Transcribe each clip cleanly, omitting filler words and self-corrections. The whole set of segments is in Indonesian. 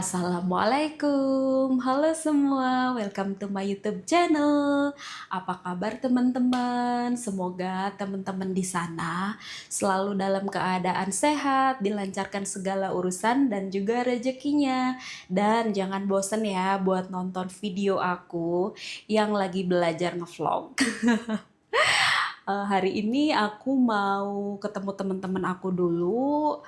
Assalamualaikum, halo semua, welcome to my YouTube channel. Apa kabar teman-teman? Semoga teman-teman di sana selalu dalam keadaan sehat, dilancarkan segala urusan dan juga rezekinya. Dan jangan bosen ya buat nonton video aku yang lagi belajar ngevlog. Hari ini aku mau ketemu teman-teman aku dulu.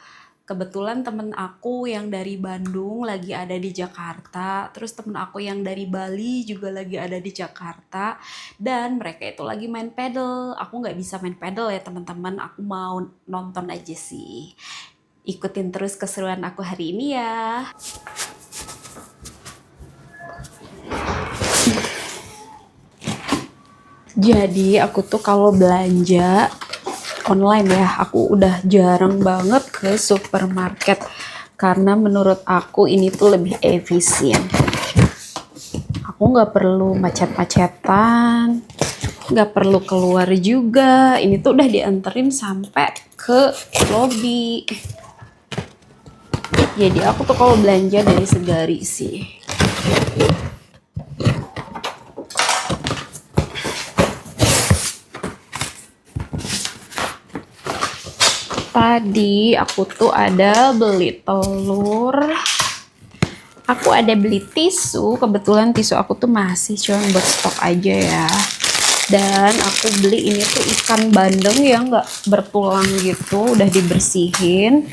Kebetulan temen aku yang dari Bandung lagi ada di Jakarta, terus temen aku yang dari Bali juga lagi ada di Jakarta, dan mereka itu lagi main pedal. Aku nggak bisa main pedal ya teman-teman, aku mau nonton aja sih. Ikutin terus keseruan aku hari ini ya. Jadi aku tuh kalau belanja online ya, aku udah jarang banget ke supermarket karena menurut aku ini tuh lebih efisien. Aku nggak perlu macet-macetan, nggak perlu keluar juga. Ini tuh udah dianterin sampai ke lobby. Jadi aku tuh kalau belanja dari Segari sih. Tadi aku tuh ada beli telur, aku ada beli tisu, kebetulan tisu aku tuh masih cuma buat stok aja ya. Dan aku beli ini tuh ikan bandeng yang nggak bertulang gitu, udah dibersihin.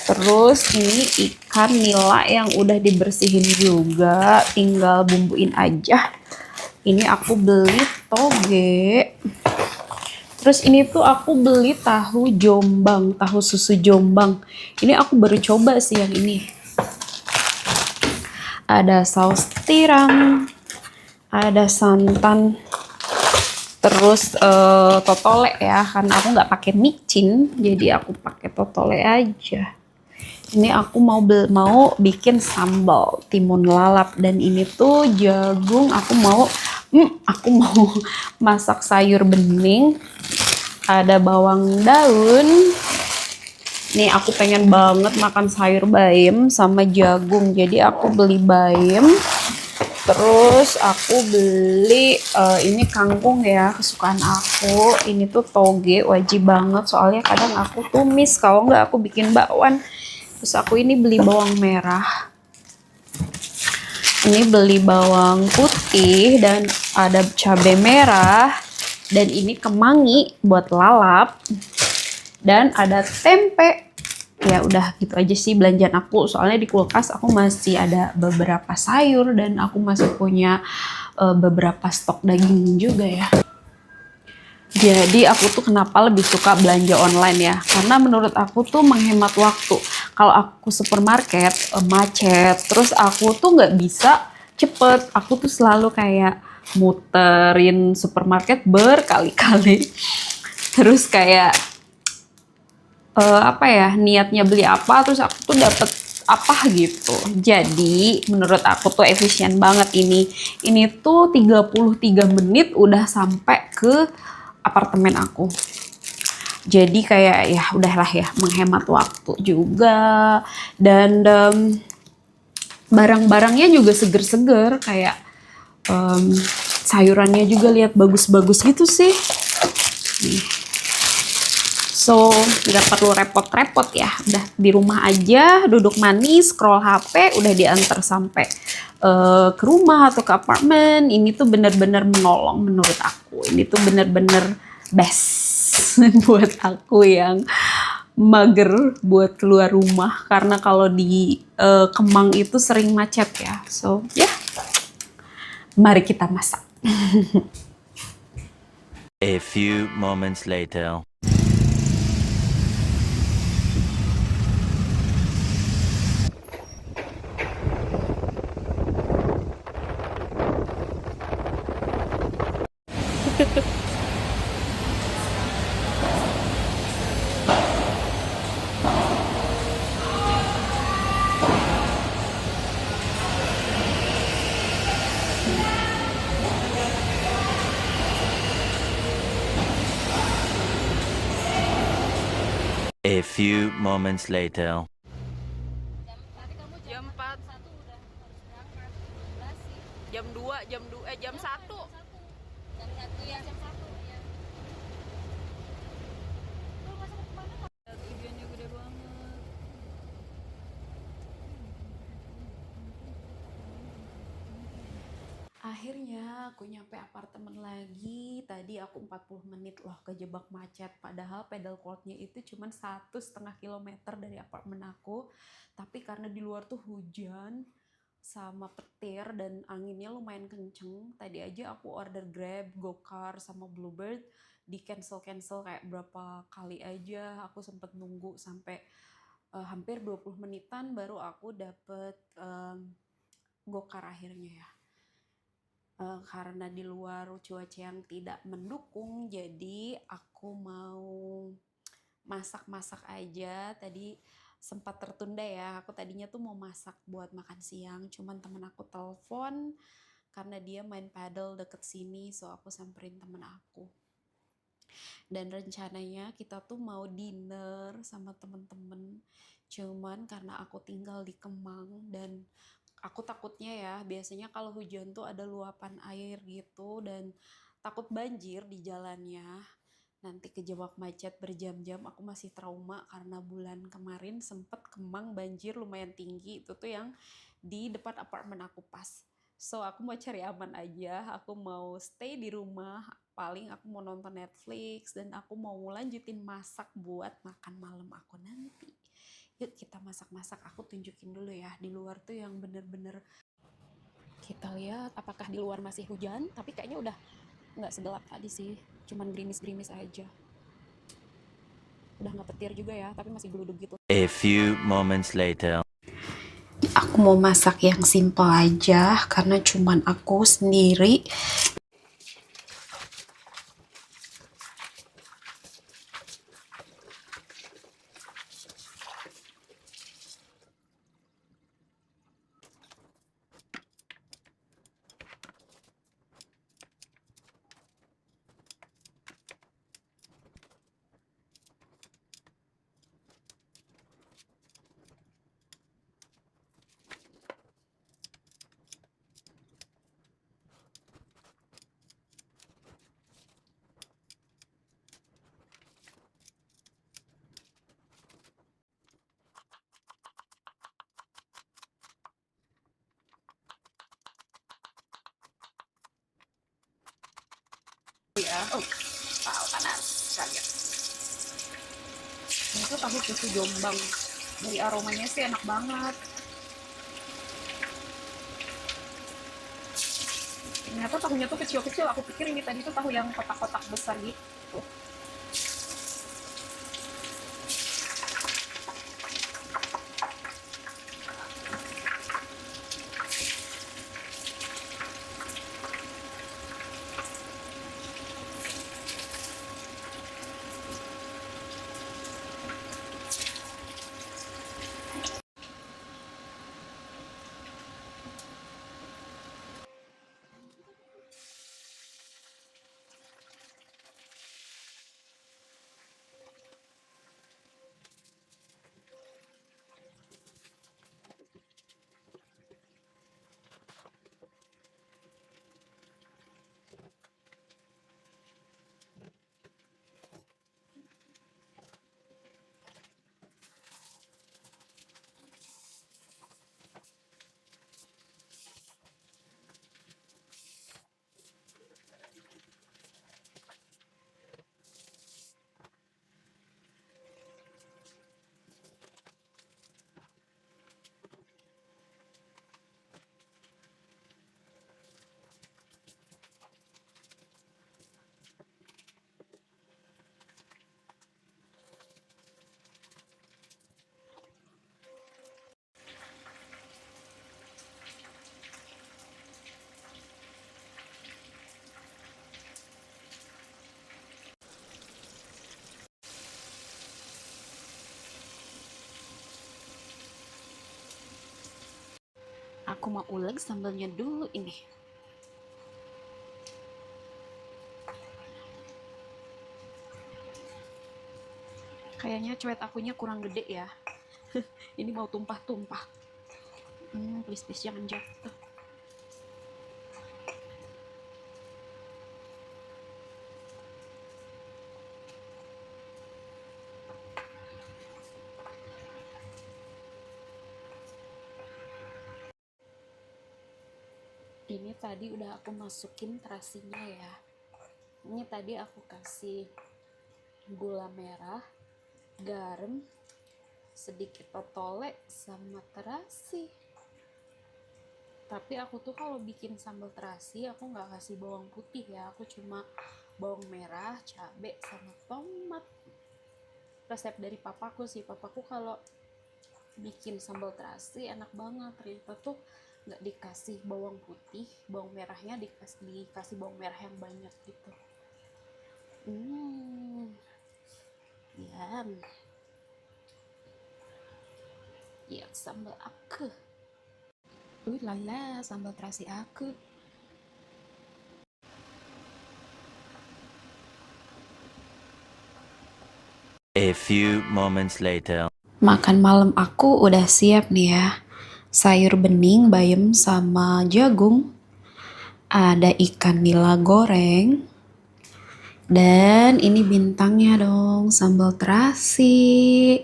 Terus ini ikan nila yang udah dibersihin juga, tinggal bumbuin aja. Ini aku beli toge. Terus ini tuh aku beli tahu Jombang, tahu susu Jombang. Ini aku baru coba sih yang ini. Ada saus tiram, ada santan, terus totole ya. Karena aku nggak pakai micin, jadi aku pakai totole aja. Ini aku mau bikin sambal timun lalap, dan ini tuh jagung. Aku mau masak sayur bening. Ada bawang daun. Nih aku pengen banget makan sayur bayam sama jagung, jadi aku beli bayam. Terus aku beli ini kangkung ya, kesukaan aku. Ini tuh toge, wajib banget soalnya kadang aku tumis, kalau nggak aku bikin bakwan. Terus aku ini beli bawang merah. Ini beli bawang putih dan ada cabai merah. Dan ini kemangi buat lalap. Dan ada tempe. Ya udah gitu aja sih belanjaan aku. Soalnya di kulkas aku masih ada beberapa sayur. Dan aku masih punya beberapa stok daging juga ya. Jadi aku tuh kenapa lebih suka belanja online ya. Karena menurut aku tuh menghemat waktu. Kalau aku supermarket macet. Terus aku tuh nggak bisa cepet. Aku tuh selalu kayak muterin supermarket berkali-kali, terus kayak apa ya, niatnya beli apa terus aku tuh dapet apa gitu. Jadi menurut aku tuh efisien banget ini tuh 33 menit udah sampai ke apartemen aku. Jadi kayak ya udahlah ya, menghemat waktu juga. Dan barang-barangnya juga seger-seger, kayak sayurannya juga lihat bagus-bagus gitu sih. Nih. So nggak perlu repot-repot ya, udah di rumah aja, duduk manis, scroll HP, udah diantar sampai ke rumah atau ke apartemen. Ini tuh bener-bener menolong menurut aku. Ini tuh bener-bener best buat aku yang mager buat keluar rumah, karena kalau di Kemang itu sering macet ya. So ya, mari kita masak. A few moments later. A few moments later. Jam 4. jam 1. Jam 1 ya. Jam 1 ya. Lu masuk ke mana? Ibunya gede banget. Akhirnya aku nyampe apartemen lagi. Tadi aku 40 menit loh kejebak macet. Padahal pedal courtnya itu cuma 1,5 kilometer dari apartemen aku. Tapi karena di luar tuh hujan sama petir dan anginnya lumayan kenceng. Tadi aja aku order Grab, GoCar, sama Bluebird. Di cancel kayak berapa kali aja. Aku sempet nunggu sampai hampir 20 menitan baru aku dapet GoCar akhirnya ya. Karena di luar cuaca yang tidak mendukung, jadi aku mau masak-masak aja. Tadi sempat tertunda ya, aku tadinya tuh mau masak buat makan siang, cuman temen aku telepon karena dia main paddle deket sini, so aku samperin temen aku. Dan rencananya kita tuh mau dinner sama temen-temen, cuman karena aku tinggal di Kemang dan aku takutnya ya, biasanya kalau hujan tuh ada luapan air gitu dan takut banjir di jalannya. Nanti kejebak macet berjam-jam, aku masih trauma karena bulan kemarin sempet Kemang banjir lumayan tinggi. Itu tuh yang di depan apartemen aku pas. So aku mau cari aman aja, aku mau stay di rumah, paling aku mau nonton Netflix dan aku mau lanjutin masak buat makan malam aku nanti. Yuk kita masak-masak, aku tunjukin dulu ya di luar tuh yang bener-bener. Kita lihat apakah di luar masih hujan, tapi kayaknya udah nggak segelap tadi sih, cuman gerimis-gerimis aja. Udah nggak petir juga ya, tapi masih geludug gitu. A few moments later. Aku mau masak yang simple aja karena cuman aku sendiri. Ya, tahu panas kaget. Ini tuh tahu susu Jombang, dari aromanya sih enak banget. Ternyata tahunya tuh kecil-kecil, aku pikir ini tadi tuh tahu yang kotak-kotak besar gitu. Aku mau uleg sambalnya dulu ini. Kayaknya cuet akunya kurang gede ya. Ini mau tumpah-tumpah. Please jangan jatuh. Ini tadi udah aku masukin terasinya ya. Ini tadi aku kasih gula merah, garam, sedikit totole, sama terasi. Tapi aku tuh kalau bikin sambal terasi aku nggak kasih bawang putih ya, aku cuma bawang merah, cabai, sama tomat. Resep dari papaku sih. Papaku kalau bikin sambal terasi enak banget, ternyata tuh nggak dikasih bawang putih, bawang merahnya dikasih bawang merah yang banyak gitu. Ya, ya sambal aku. Lala, sambal terasi aku. A few moments later. Makan malam aku udah siap nih ya. Sayur bening, bayam, sama jagung. Ada ikan nila goreng. Dan ini bintangnya dong, sambal terasi.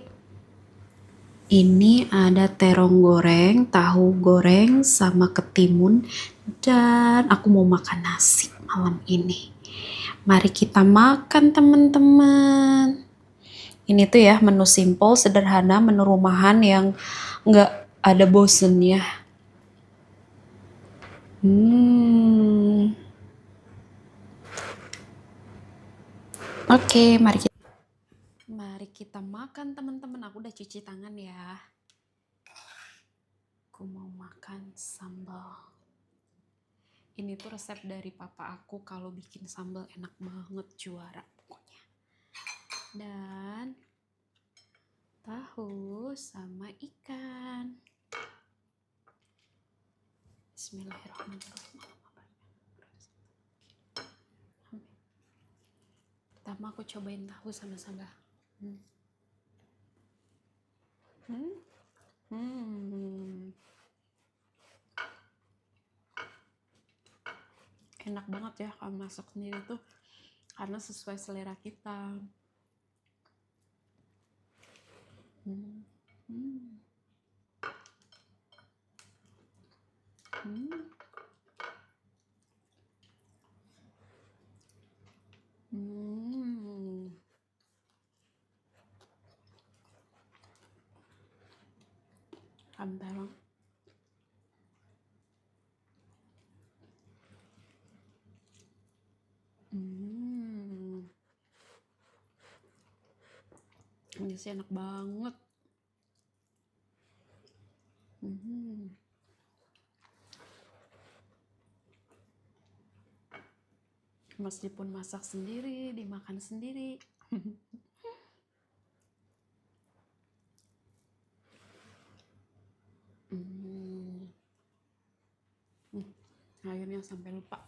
Ini ada terong goreng, tahu goreng, sama ketimun. Dan aku mau makan nasi malam ini. Mari kita makan teman-teman. Ini tuh ya menu simple, sederhana, menu rumahan yang nggak ada bosennya. Oke, mari kita makan teman-teman. Aku udah cuci tangan ya. Aku mau makan sambal. Ini tuh resep dari papa aku, kalau bikin sambal enak banget, juara pokoknya. Dan tahu sama ikan. Bismillahirrahmanirrahim. Pertama aku cobain tahu sama sambal. Enak banget ya kalau masak sendiri tuh, karena sesuai selera kita. Terong. Ini sih enak banget. Meskipun masak sendiri, dimakan sendiri. Akhirnya sampai lupa.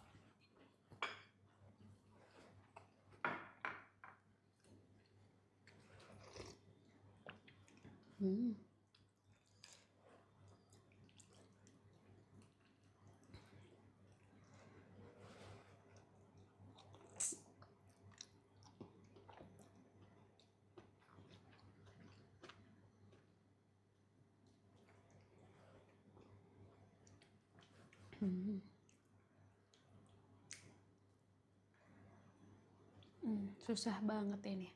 Susah banget ini.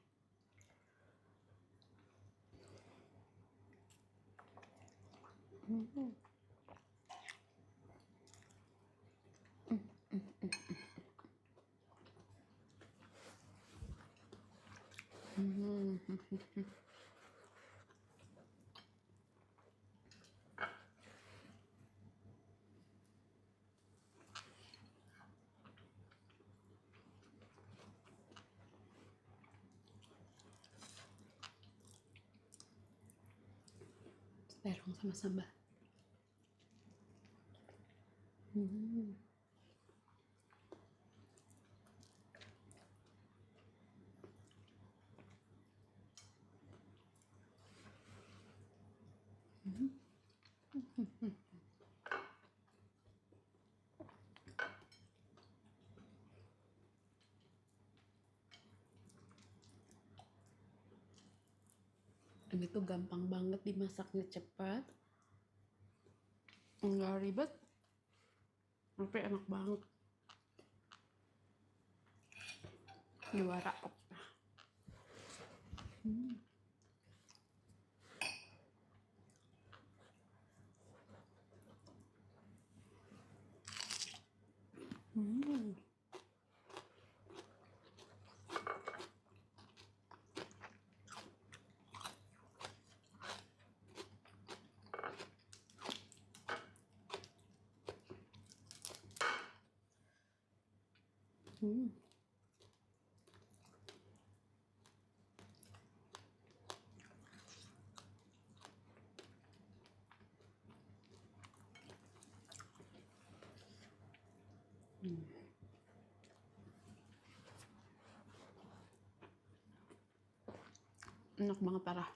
Terong sama sambal. Ini tuh gampang banget dimasaknya, cepat, nggak ribet, Tapi enak banget. Juara. Enak banget parah.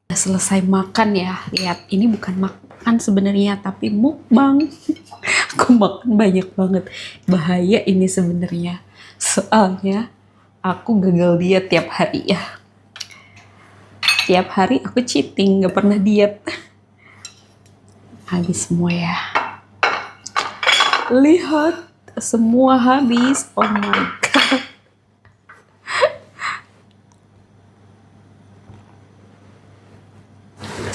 Udah selesai makan ya. Lihat, ini bukan makan sebenarnya tapi mukbang. Aku makan banyak banget. Bahaya ini sebenarnya. Soalnya aku gagal diet tiap hari ya. Tiap hari aku cheating, nggak pernah diet. Habis semua ya. Lihat, semua habis. Oh my god.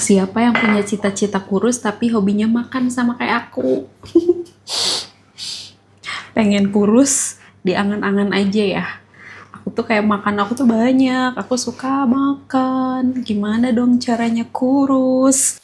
Siapa yang punya cita-cita kurus tapi hobinya makan sama kayak aku? Pengen kurus, diangan-angan aja ya. Aku tuh kayak makan aku tuh banyak. Aku suka makan. Gimana dong caranya kurus?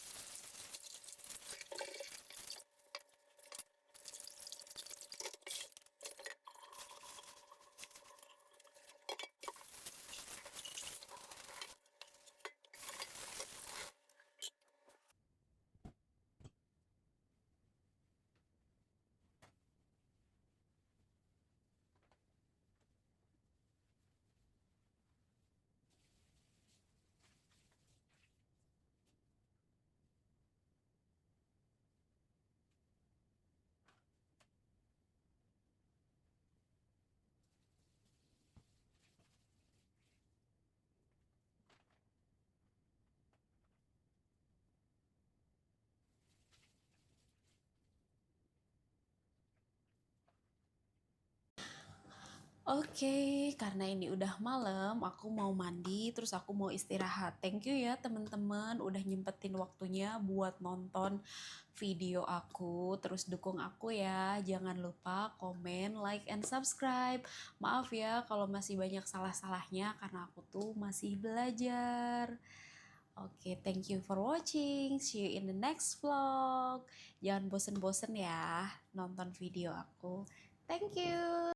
Oke, karena ini udah malam, aku mau mandi, terus aku mau istirahat. Thank you ya teman-teman, udah nyempetin waktunya buat nonton video aku. Terus dukung aku ya, jangan lupa komen, like, and subscribe. Maaf ya kalau masih banyak salah-salahnya, karena aku tuh masih belajar. Oke, thank you for watching. See you in the next vlog. Jangan bosen-bosen ya nonton video aku. Thank you.